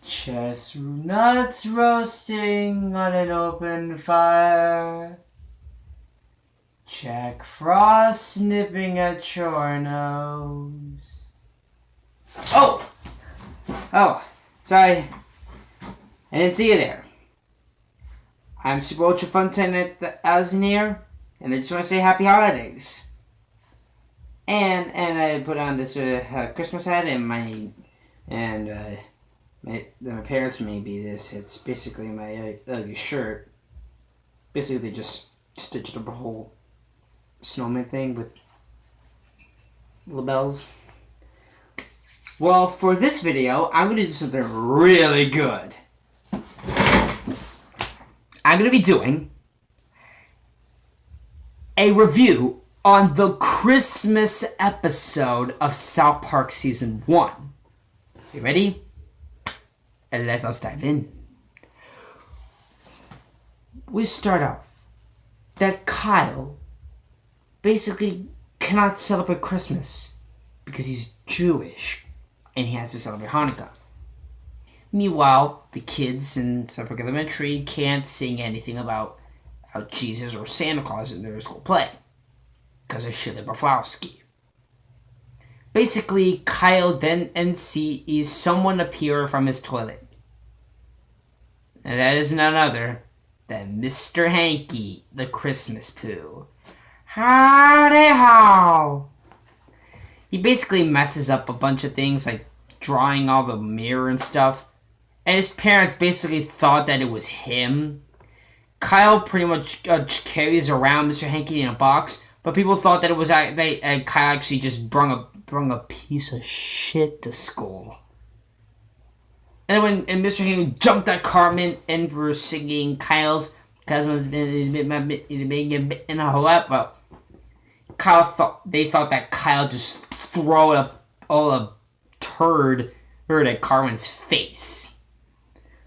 Chestnuts roasting on an open fire. Jack Frost nipping at your nose. Oh! Sorry. I didn't see you there. I'm Super Ultra Funtime at the Asnier, and I just want to say happy holidays. And I put on this Christmas hat, and my parents made me this. It's basically my shirt. Basically, they just stitched up a whole snowman thing with little bells. Well, for this video, I'm going to do something really good. I'm going to be doing a review on the Christmas episode of South Park Season 1. You ready? And let us dive in. We start off that Kyle basically cannot celebrate Christmas because he's Jewish and he has to celebrate Hanukkah. Meanwhile, the kids in South Park Elementary can't sing anything about Jesus or Santa Claus in their school play because of Shirley Barflowski. Basically, Kyle then sees someone appear from his toilet. And that is none other than Mr. Hanky, the Christmas Pooh. Howdy how! He basically messes up a bunch of things, like drawing all the mirror and stuff. And his parents basically thought that it was him. Kyle pretty much carries around Mr. Hanky in a box, but people thought that it was Kyle actually just brung a piece of shit to school. And when Mr. Hanky jumped that Carmen and for singing Kyle's cousin in a whole lot, but they thought that Kyle just threw up all a turd at Carmen's face.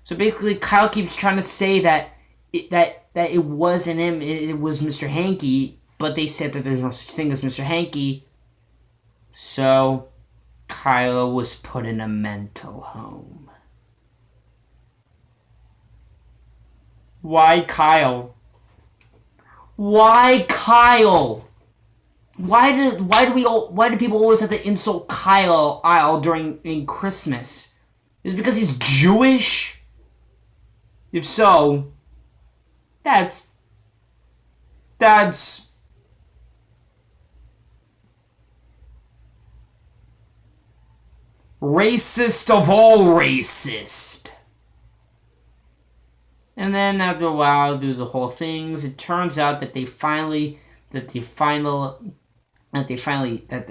So basically, Kyle keeps trying to say that it wasn't him, it was Mr. Hanky, but they said that there's no such thing as Mr. Hanky. So Kyle was put in a mental home. Why Kyle? Why Kyle? Why do people always have to insult Kyle during Christmas? Is it because he's Jewish? If so, that's racist of all racist. And then after a while, do the whole things, it turns out that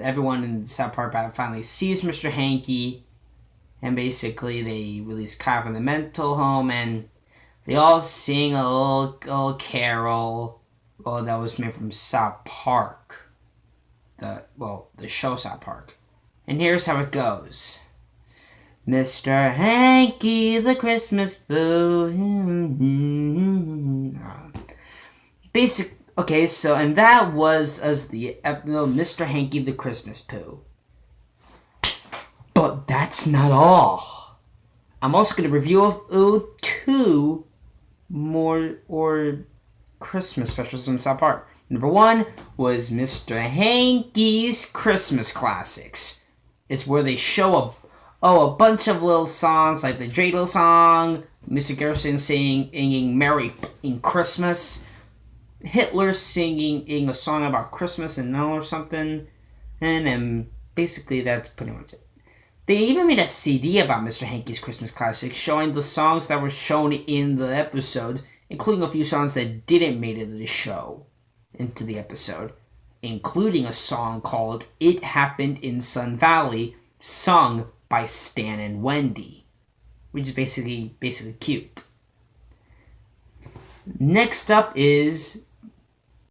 everyone in South Park finally sees Mr. Hanky, and basically they release Kyle from the mental home, and they all sing a little carol. Well, that was made from South Park, the show South Park, and here's how it goes. Mr. Hanky, the Christmas Pooh. Okay, so, and that was Mr. Hanky, the Christmas Pooh. But that's not all. I'm also going to review two more Christmas specials from South Park. Number one was Mr. Hanky's Christmas Classics. It's where they show a bunch of little songs, like the Dreidel song, Mr. Garrison singing Merry in Christmas, Hitler singing a song about Christmas and or something, and then basically that's pretty much it. They even made a CD about Mr. Hanky's Christmas Classics, showing the songs that were shown in the episode, including a few songs that didn't make it into the episode, including a song called It Happened in Sun Valley, sung by Stan and Wendy, which is basically cute. Next up is